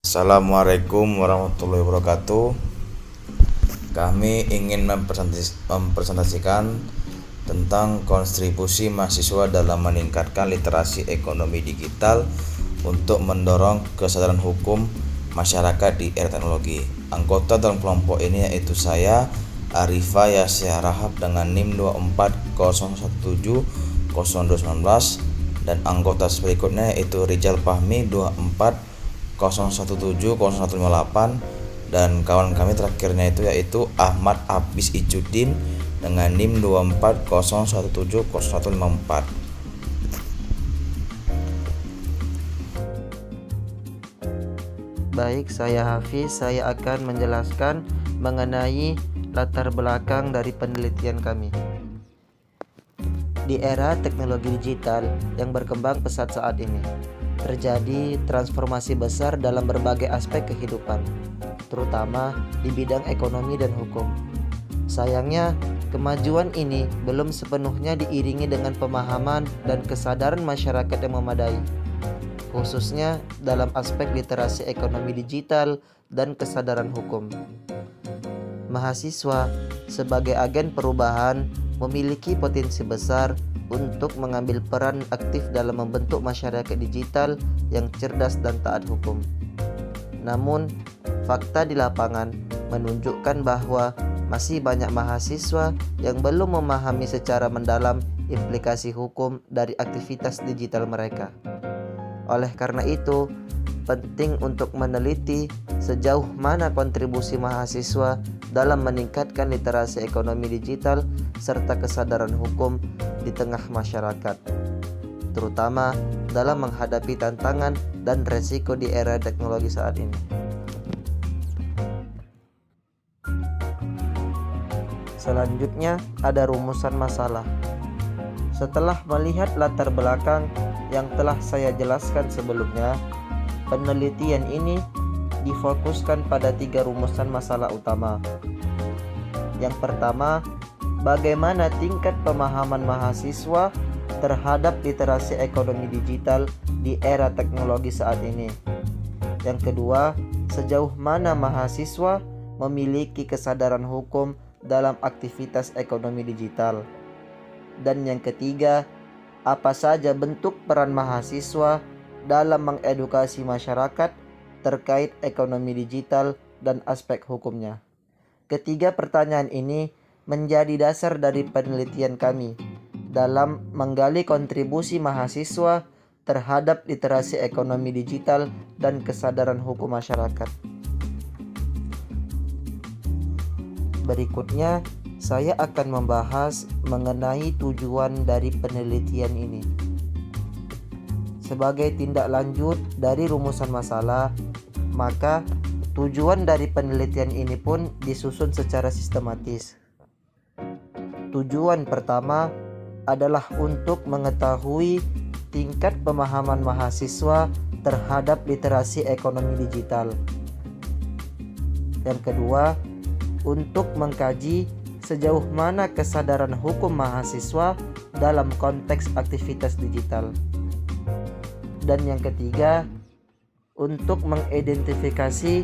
Assalamualaikum warahmatullahi wabarakatuh. Kami ingin mempresentasikan tentang kontribusi mahasiswa dalam meningkatkan literasi ekonomi digital untuk mendorong kesadaran hukum masyarakat di era teknologi. Anggota dalam kelompok ini yaitu saya, Arifa Yasya Rahab dengan NIM 240170219, dan anggota berikutnya yaitu Rizal Fahmi 240170158, dan kawan kami terakhirnya yaitu Ahmad Abis Ijudin dengan NIM 240170154. Baik, saya Hafiz. Saya akan menjelaskan mengenai latar belakang dari penelitian kami. Di era teknologi digital yang berkembang pesat saat ini, terjadi transformasi besar dalam berbagai aspek kehidupan, terutama di bidang ekonomi dan hukum. Sayangnya, kemajuan ini belum sepenuhnya diiringi dengan pemahaman dan kesadaran masyarakat yang memadai, khususnya dalam aspek literasi ekonomi digital dan kesadaran hukum. Mahasiswa sebagai agen perubahan memiliki potensi besar untuk mengambil peran aktif dalam membentuk masyarakat digital yang cerdas dan taat hukum. Namun, fakta di lapangan menunjukkan bahwa masih banyak mahasiswa yang belum memahami secara mendalam implikasi hukum dari aktivitas digital mereka. Oleh karena itu, penting untuk meneliti sejauh mana kontribusi mahasiswa dalam meningkatkan literasi ekonomi digital serta kesadaran hukum di tengah masyarakat, terutama dalam menghadapi tantangan dan resiko di era teknologi saat ini. Selanjutnya ada rumusan masalah. Setelah melihat latar belakang yang telah saya jelaskan sebelumnya, penelitian ini difokuskan pada 3 rumusan masalah utama. Yang pertama, bagaimana tingkat pemahaman mahasiswa terhadap literasi ekonomi digital di era teknologi saat ini. Yang kedua, sejauh mana mahasiswa memiliki kesadaran hukum dalam aktivitas ekonomi digital. Dan yang ketiga, apa saja bentuk peran mahasiswa dalam mengedukasi masyarakat terkait ekonomi digital dan aspek hukumnya. Ketiga pertanyaan ini menjadi dasar dari penelitian kami dalam menggali kontribusi mahasiswa terhadap literasi ekonomi digital dan kesadaran hukum masyarakat. Berikutnya, saya akan membahas mengenai tujuan dari penelitian ini. Sebagai tindak lanjut dari rumusan masalah, maka tujuan dari penelitian ini pun disusun secara sistematis. Tujuan pertama adalah untuk mengetahui tingkat pemahaman mahasiswa terhadap literasi ekonomi digital. Yang kedua, untuk mengkaji sejauh mana kesadaran hukum mahasiswa dalam konteks aktivitas digital. Dan yang ketiga, untuk mengidentifikasi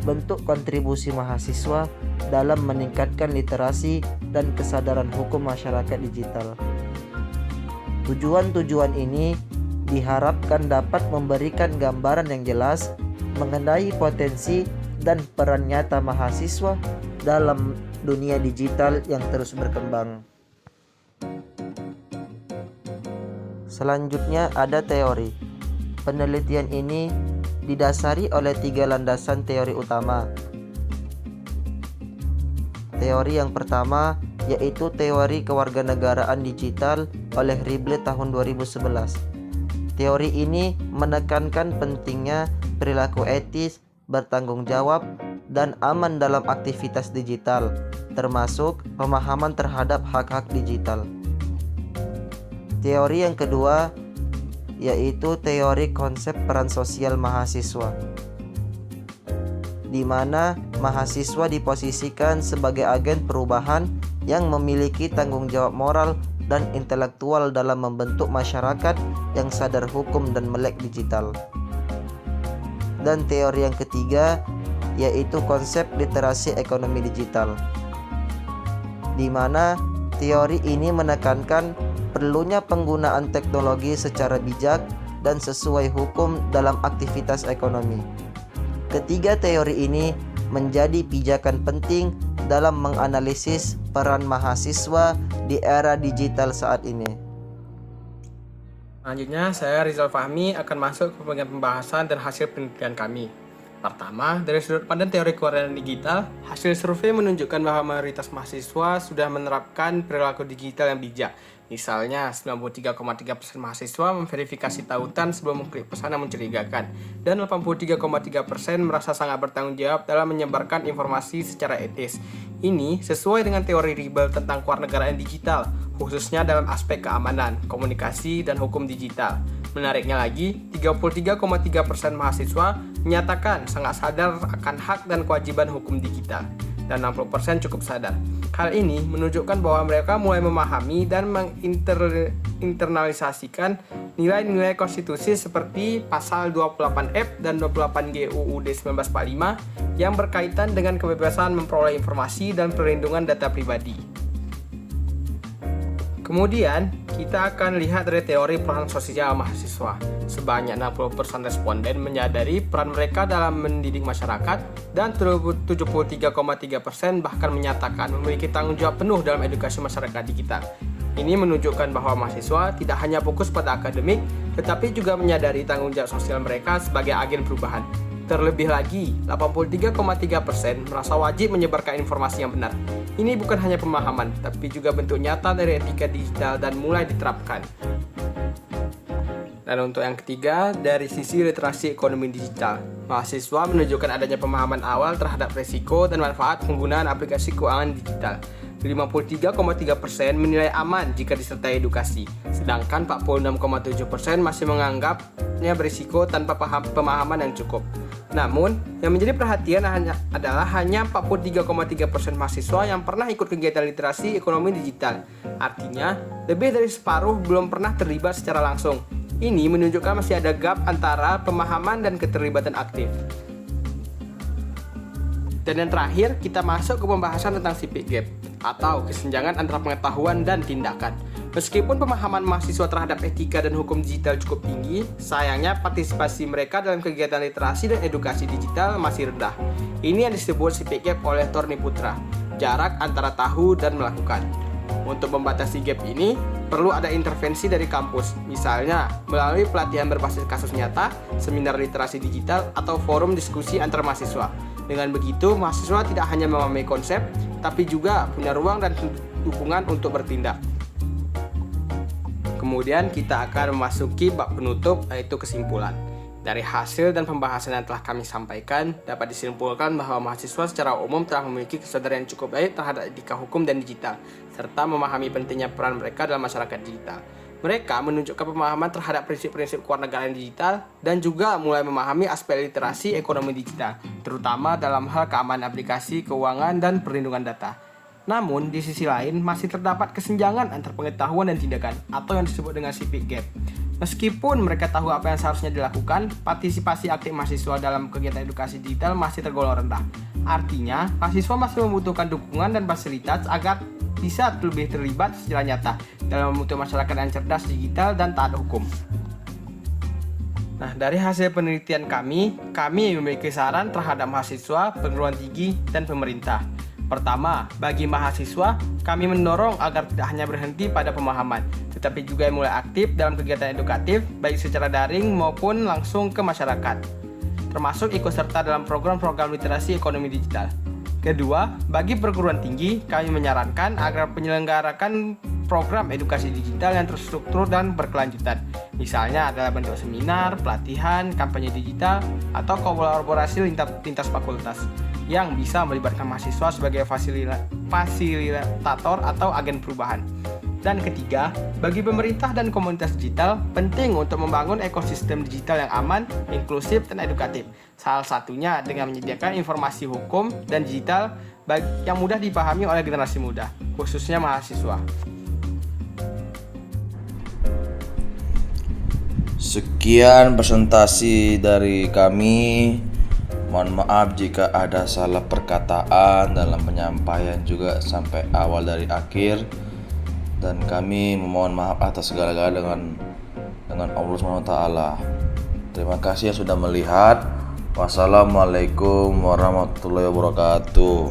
bentuk kontribusi mahasiswa dalam meningkatkan literasi dan kesadaran hukum masyarakat digital. Tujuan-tujuan ini diharapkan dapat memberikan gambaran yang jelas mengenai potensi dan peran nyata mahasiswa dalam dunia digital yang terus berkembang. Selanjutnya ada teori. Penelitian ini didasari oleh 3 landasan teori utama. Teori yang pertama yaitu teori kewarganegaraan digital oleh Ribble tahun 2011. Teori ini menekankan pentingnya perilaku etis, bertanggung jawab, dan aman dalam aktivitas digital, termasuk pemahaman terhadap hak-hak digital. Teori yang kedua yaitu teori konsep peran sosial mahasiswa, di mana mahasiswa diposisikan sebagai agen perubahan yang memiliki tanggung jawab moral dan intelektual dalam membentuk masyarakat yang sadar hukum dan melek digital. dan teori yang ketiga yaitu konsep literasi ekonomi digital, di mana teori ini menekankan perlunya penggunaan teknologi secara bijak dan sesuai hukum dalam aktivitas ekonomi. Ketiga teori ini menjadi pijakan penting dalam menganalisis peran mahasiswa di era digital saat ini. Selanjutnya, saya Rizal Fahmi akan masuk ke bagian pembahasan dan hasil penelitian kami. Pertama, dari sudut pandang teori kewarganegaraan digital, hasil survei menunjukkan bahwa mayoritas mahasiswa sudah menerapkan perilaku digital yang bijak. Misalnya, 93,3% mahasiswa memverifikasi tautan sebelum mengklik pesan yang mencurigakan, dan 83,3% merasa sangat bertanggung jawab dalam menyebarkan informasi secara etis. Ini sesuai dengan teori Ribble tentang kewarganegaraan digital, khususnya dalam aspek keamanan, komunikasi, dan hukum digital. Menariknya lagi, 33,3% mahasiswa menyatakan sangat sadar akan hak dan kewajiban hukum digital, dan 60% cukup sadar. Hal ini menunjukkan bahwa mereka mulai memahami dan menginternalisasikan nilai-nilai konstitusi seperti pasal 28F dan 28G UUD 1945 yang berkaitan dengan kebebasan memperoleh informasi dan perlindungan data pribadi. Kemudian, kita akan lihat dari teori peran sosial mahasiswa. Sebanyak 60% responden menyadari peran mereka dalam mendidik masyarakat, dan 73,3% bahkan menyatakan memiliki tanggung jawab penuh dalam edukasi masyarakat digital. Ini menunjukkan bahwa mahasiswa tidak hanya fokus pada akademik, tetapi juga menyadari tanggung jawab sosial mereka sebagai agen perubahan. Terlebih lagi, 83,3% merasa wajib menyebarkan informasi yang benar. Ini bukan hanya pemahaman, tapi juga bentuk nyata dari etika digital dan mulai diterapkan. Dan untuk yang ketiga, dari sisi literasi ekonomi digital, mahasiswa menunjukkan adanya pemahaman awal terhadap risiko dan manfaat penggunaan aplikasi keuangan digital. 53,3% menilai aman jika disertai edukasi, sedangkan 46,7% masih menganggapnya berisiko tanpa pemahaman yang cukup. Namun, yang menjadi perhatian adalah hanya 43,3% mahasiswa yang pernah ikut kegiatan literasi ekonomi digital. Artinya, lebih dari separuh belum pernah terlibat secara langsung. Ini menunjukkan masih ada gap antara pemahaman dan keterlibatan aktif. Dan yang terakhir, kita masuk ke pembahasan tentang civic gap, atau kesenjangan antara pengetahuan dan tindakan. Meskipun pemahaman mahasiswa terhadap etika dan hukum digital cukup tinggi, sayangnya partisipasi mereka dalam kegiatan literasi dan edukasi digital masih rendah. Ini yang disebut civic gap oleh Thorny Putra, jarak antara tahu dan melakukan. Untuk membatasi gap ini, perlu ada intervensi dari kampus, misalnya melalui pelatihan berbasis kasus nyata, seminar literasi digital, atau forum diskusi antar mahasiswa. Dengan begitu, mahasiswa tidak hanya memahami konsep, tapi juga punya ruang dan dukungan untuk bertindak. Kemudian kita akan memasuki bab penutup, yaitu kesimpulan. Dari hasil dan pembahasan yang telah kami sampaikan, dapat disimpulkan bahwa mahasiswa secara umum telah memiliki kesadaran yang cukup baik terhadap etika hukum dan digital, serta memahami pentingnya peran mereka dalam masyarakat digital. Mereka menunjukkan pemahaman terhadap prinsip-prinsip kewarganegaraan digital dan juga mulai memahami aspek literasi ekonomi digital, terutama dalam hal keamanan aplikasi, keuangan, dan perlindungan data. Namun, di sisi lain, masih terdapat kesenjangan antara pengetahuan dan tindakan, atau yang disebut dengan civic gap. Meskipun mereka tahu apa yang seharusnya dilakukan, partisipasi aktif mahasiswa dalam kegiatan edukasi digital masih tergolong rendah. Artinya, mahasiswa masih membutuhkan dukungan dan fasilitas agar bisa lebih terlibat secara nyata dalam membentuk masyarakat yang cerdas digital dan taat hukum. Nah, dari hasil penelitian kami memiliki saran terhadap mahasiswa, perguruan tinggi, dan pemerintah. Pertama, bagi mahasiswa, kami mendorong agar tidak hanya berhenti pada pemahaman, tetapi juga mulai aktif dalam kegiatan edukatif, baik secara daring maupun langsung ke masyarakat, termasuk ikut serta dalam program-program literasi ekonomi digital. Kedua, bagi perguruan tinggi, kami menyarankan agar penyelenggarakan program edukasi digital yang terstruktur dan berkelanjutan. Misalnya adalah bentuk seminar, pelatihan, kampanye digital, atau kolaborasi lintas fakultas yang bisa melibatkan mahasiswa sebagai fasilitator atau agen perubahan. Dan ketiga, bagi pemerintah dan komunitas digital, penting untuk membangun ekosistem digital yang aman, inklusif, dan edukatif. Salah satunya dengan menyediakan informasi hukum dan digital yang mudah dipahami oleh generasi muda, khususnya mahasiswa. Sekian presentasi dari kami. Mohon maaf jika ada salah perkataan dalam penyampaian juga sampai awal dari akhir. Dan kami memohon maaf atas segala-galanya dengan Allah SWT. Terima kasih yang sudah melihat. Wassalamualaikum warahmatullahi wabarakatuh.